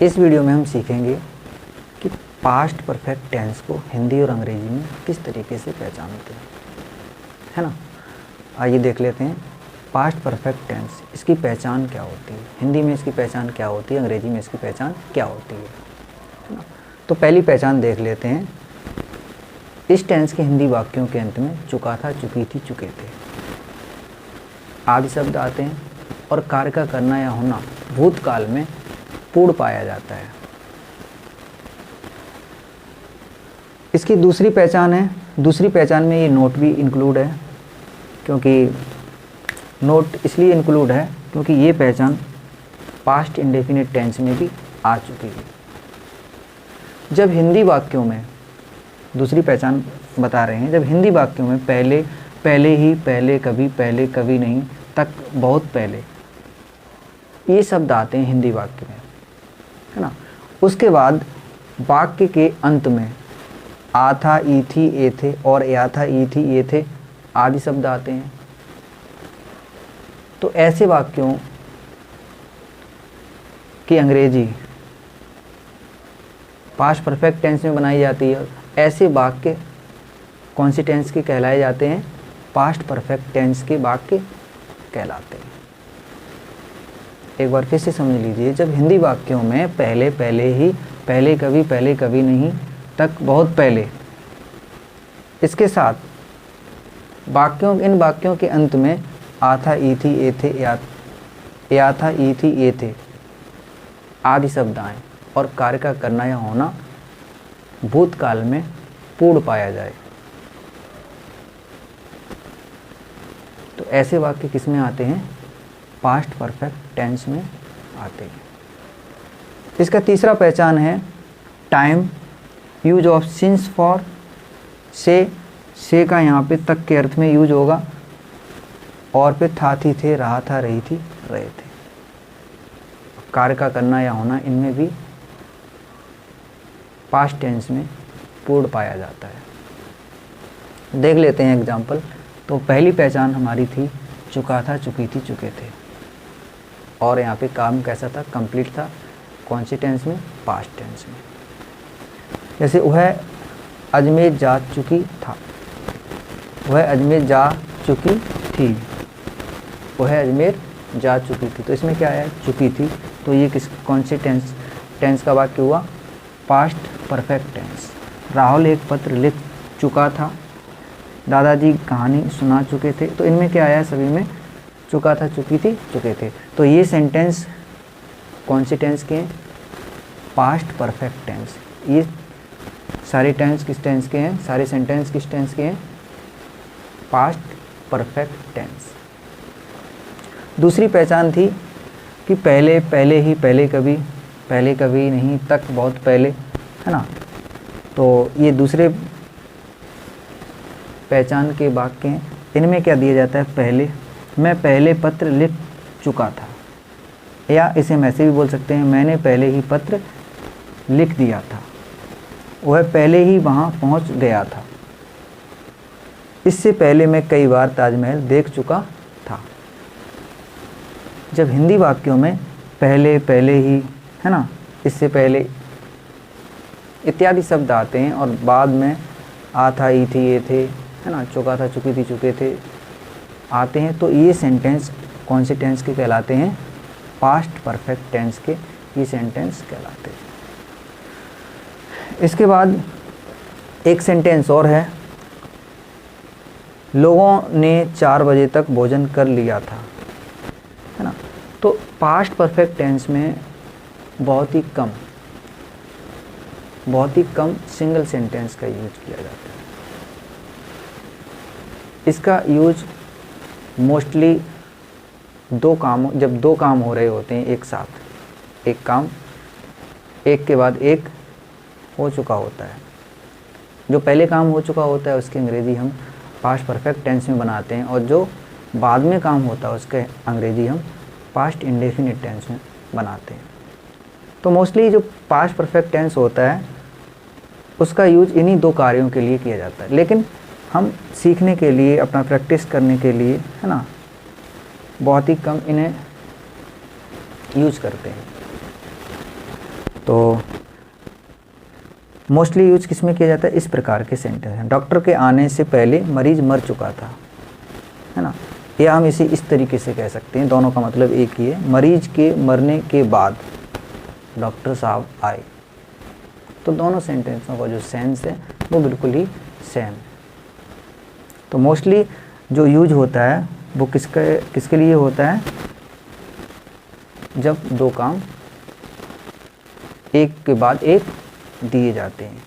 इस वीडियो में हम सीखेंगे कि पास्ट परफेक्ट टेंस को हिंदी और अंग्रेजी में किस तरीके से पहचानते हैं, है ना। आइए देख लेते हैं पास्ट परफेक्ट टेंस, इसकी पहचान क्या होती है, हिंदी में इसकी पहचान क्या होती है, अंग्रेजी में इसकी पहचान क्या होती है ना। तो पहली पहचान देख लेते हैं। इस टेंस के हिंदी वाक्यों के अंत में चुका था, चुकी थी, चुके थे आदि शब्द आते हैं और कार्य का करना या होना भूतकाल में पूर्ण पाया जाता है। इसकी दूसरी पहचान है, दूसरी पहचान में ये नोट भी इंक्लूड है, क्योंकि नोट इसलिए इंक्लूड है क्योंकि ये पहचान पास्ट इंडेफिनिट टेंस में भी आ चुकी है। जब हिंदी वाक्यों में, दूसरी पहचान बता रहे हैं, जब हिंदी वाक्यों में पहले, पहले ही, पहले कभी, पहले कभी नहीं, तक, बहुत पहले, ये शब्द आते हैं हिंदी वाक्य में, है ना। उसके बाद वाक्य के अंत में आ था, ई थी, ए थे और या था, ई थी, ये थे आदि शब्द आते हैं। तो ऐसे वाक्यों की अंग्रेजी पास्ट परफेक्ट टेंस में बनाई जाती है। ऐसे वाक्य कौन सी टेंस के कहलाए जाते हैं? पास्ट परफेक्ट टेंस के वाक्य कहलाते हैं। एक बार फिर से समझ लीजिए, जब हिंदी वाक्यों में पहले, पहले ही, पहले कभी नहीं, तक, बहुत पहले, इसके साथ वाक्यों, इन वाक्यों के अंत में आ था, ई थी, ए थे, या था, ई थी, ये थे आदि शब्द आए और कार्य का करना या होना भूतकाल में पूर्ण पाया जाए, तो ऐसे वाक्य किस में आते हैं? पास्ट परफेक्ट टेंस में आते हैं। इसका तीसरा पहचान है time, use of since for, से का यहाँ पे तक के अर्थ में यूज होगा और फिर था, थी, थे, रहा था, रही थी, रहे थे। कार्य का करना या होना इनमें भी पास्ट टेंस में पूर्ण पाया जाता है। देख लेते हैं एग्जाम्पल। तो पहली पहचान हमारी थी चुका था, चुकी थी, चुके थे, और यहाँ पे काम कैसा था? कंप्लीट था। कौन सी टेंस में? पास्ट टेंस में। जैसे वह अजमेर जा चुकी था, वह अजमेर जा चुकी थी, वह अजमेर जा चुकी थी, तो इसमें क्या है? चुकी थी। तो ये कौन से टेंस का वाक्य हुआ? Past perfect tense. राहुल एक पत्र लिख चुका था, दादाजी कहानी सुना चुके थे, तो इनमें क्या आया? सभी में चुका था, चुकी थी, चुके थे। तो ये सेंटेंस कौन से टेंस के हैं? Past perfect tense. ये सारे टेंस किस टेंस के हैं? सारे सेंटेंस किस टेंस के हैं? Past perfect tense. दूसरी पहचान थी कि पहले, पहले ही, पहले कभी नहीं, तक, बहुत पहले, है ना। तो ये दूसरे पहचान के वाक्य हैं। इनमें क्या दिया जाता है? पहले, मैं पहले पत्र लिख चुका था, या इसे हम ऐसे भी बोल सकते हैं, मैंने पहले ही पत्र लिख दिया था, वह पहले ही वहाँ पहुँच गया था, इससे पहले मैं कई बार ताजमहल देख चुका था। जब हिंदी वाक्यों में पहले, पहले ही, है ना, इससे पहले इत्यादि शब्द आते हैं और बाद में आ था, ई थी, ये थे, है ना, चुका था, चुकी थी, चुके थे आते हैं, तो ये सेंटेंस कौन से टेंस के कहलाते हैं? पास्ट परफेक्ट टेंस के ये सेंटेंस कहलाते हैं। इसके बाद एक सेंटेंस और है, लोगों ने 4 बजे तक भोजन कर लिया था, है ना। तो पास्ट परफेक्ट टेंस में बहुत ही कम सिंगल सेंटेंस का यूज किया जाता है। इसका यूज मोस्टली जब दो काम हो रहे होते हैं एक साथ, एक काम एक के बाद एक हो चुका होता है, जो पहले काम हो चुका होता है उसकी अंग्रेजी हम पास्ट परफेक्ट टेंस में बनाते हैं, और जो बाद में काम होता है उसके अंग्रेजी हम पास्ट इंडेफिनिट टेंस में बनाते हैं। तो मोस्टली जो पास्ट परफेक्ट टेंस होता है उसका यूज इन्हीं दो कार्यों के लिए किया जाता है, लेकिन हम सीखने के लिए, अपना प्रैक्टिस करने के लिए, है ना, बहुत ही कम इन्हें यूज करते हैं। तो मोस्टली यूज किस में किया जाता है, इस प्रकार के सेंटेंस हैं। डॉक्टर के आने से पहले मरीज मर चुका था, है ना, या हम इसे इस तरीके से कह सकते हैं, दोनों का मतलब एक ही है, मरीज के मरने के बाद डॉक्टर साहब आए। तो दोनों सेंटेंसों का जो सेंस है वो बिल्कुल ही सेम है। तो मोस्टली जो यूज होता है वो किसके लिए होता है, जब दो काम एक के बाद एक दिए जाते हैं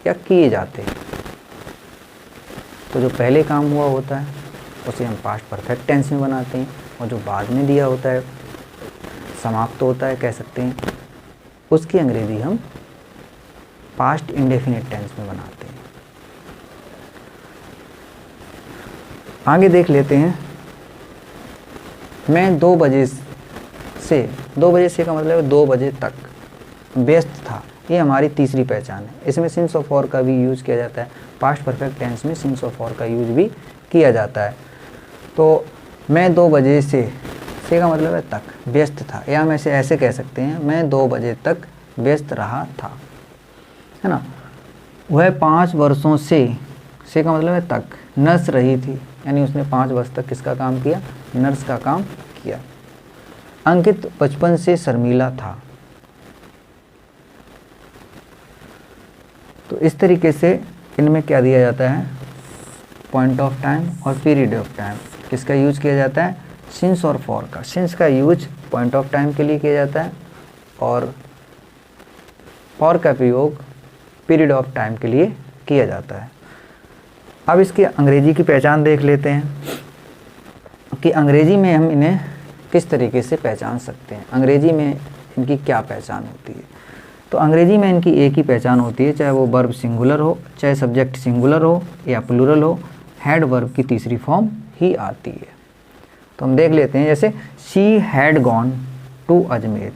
या किए जाते हैं। तो जो पहले काम हुआ होता है उसे हम पास्ट परफेक्ट टेंस में बनाते हैं, और जो बाद में दिया होता है, समाप्त होता है कह सकते हैं, उसकी अंग्रेजी हम पास्ट इंडेफिनिट टेंस में बनाते हैं। आगे देख लेते हैं, मैं 2 बजे से, 2 बजे से का मतलब है 2 बजे तक व्यस्त था। ये हमारी तीसरी पहचान है। इसमें सिंस ऑफ और का भी यूज़ किया जाता है, पास्ट परफेक्ट टेंस में सिंस ऑफ और का यूज भी किया जाता है। तो मैं 2 बजे से का मतलब है तक, व्यस्त था, या हम ऐसे कह सकते हैं, मैं 2 बजे तक व्यस्त रहा था, है ना। वह 5 वर्षों से का मतलब है तक नर्स रही थी, यानी उसने 5 वर्ष तक किसका काम किया, नर्स का काम किया। अंकित बचपन से शर्मीला था। तो इस तरीके से इनमें क्या दिया जाता है, पॉइंट ऑफ टाइम और पीरियड ऑफ टाइम किसका यूज किया जाता है, सिंस और फॉर का। सिंस का यूज पॉइंट ऑफ टाइम के लिए किया जाता है और फॉर का प्रयोग पीरियड ऑफ टाइम के लिए किया जाता है। अब इसकी अंग्रेजी की पहचान देख लेते हैं कि अंग्रेजी में हम इन्हें किस तरीके से पहचान सकते हैं, अंग्रेजी में इनकी क्या पहचान होती है। तो अंग्रेजी में इनकी एक ही पहचान होती है, चाहे वो वर्ब सिंगुलर हो, चाहे सब्जेक्ट सिंगुलर हो या प्लूरल हो, हैड वर्ब की तीसरी फॉर्म ही आती है। तो हम देख लेते हैं, जैसे she had gone to Ajmer,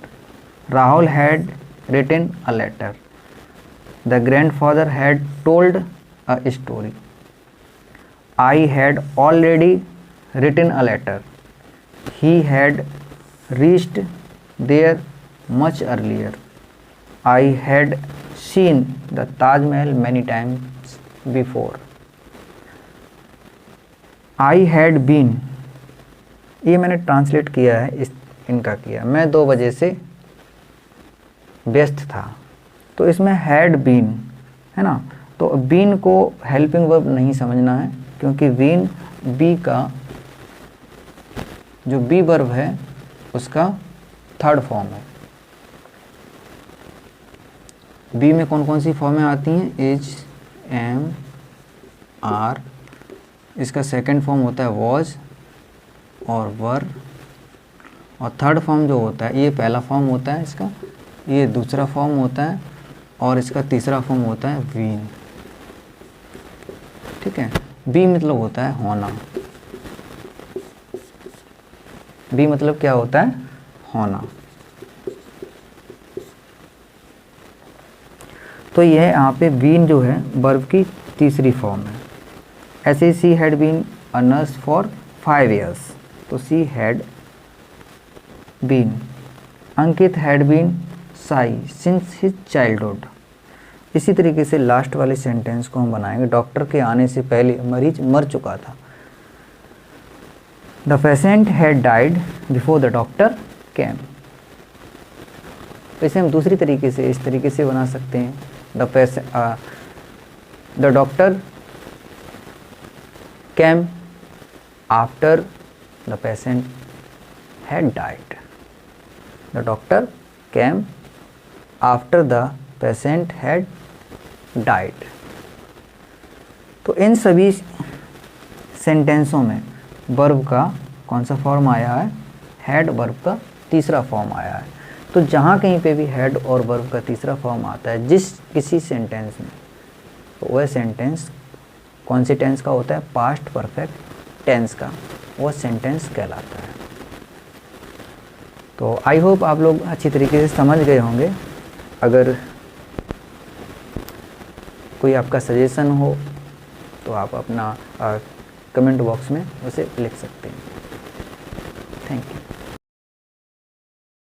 Rahul had written a letter, the grandfather had told a story, I had already written a letter, he had reached there much earlier, I had seen the Taj Mahal many times before. I had been, ये मैंने translate किया है, इनका किया, मैं 2 बजे से व्यस्त था। तो इसमें had been है ना, तो been को हेल्पिंग वर्ब नहीं समझना है, क्योंकि been be का जो be वर्ब है उसका 3rd फॉर्म है। बी में कौन कौन सी फॉर्में आती हैं, इज, एम, आर, इसका 2nd फॉर्म होता है वॉज और वर, और 3rd फॉर्म जो होता है, ये पहला फॉर्म होता है इसका, ये दूसरा फॉर्म होता है, और इसका तीसरा फॉर्म होता है बीन। ठीक है, बी मतलब होता है होना, बी मतलब क्या होता है, होना। तो यह यहाँ पे बीन जो है वर्ब की तीसरी फॉर्म है। ऐसे she had been a nurse for 5 years, तो she had been. Ankit had been shy since his childhood. इसी तरीके से लास्ट वाले सेंटेंस को हम बनाएंगे, डॉक्टर के आने से पहले मरीज मर चुका था। The patient had died before the doctor केम। तो इसे हम दूसरी तरीके से इस तरीके से बना सकते हैं, the doctor came after the patient had died. The doctor came after the patient had died. तो इन सभी सेंटेंसों में वर्ब का कौन सा फॉर्म आया है, हैड वर्ब का तीसरा फॉर्म आया है। तो जहाँ कहीं पे भी हेड और वर्ब का तीसरा फॉर्म आता है जिस किसी सेंटेंस में, तो वह सेंटेंस कौन से टेंस का होता है, पास्ट परफेक्ट टेंस का, वह सेंटेंस कहलाता है। तो आई होप आप लोग अच्छी तरीके से समझ गए होंगे। अगर कोई आपका सजेशन हो तो आप अपना कमेंट बॉक्स में उसे लिख सकते हैं। Thank you.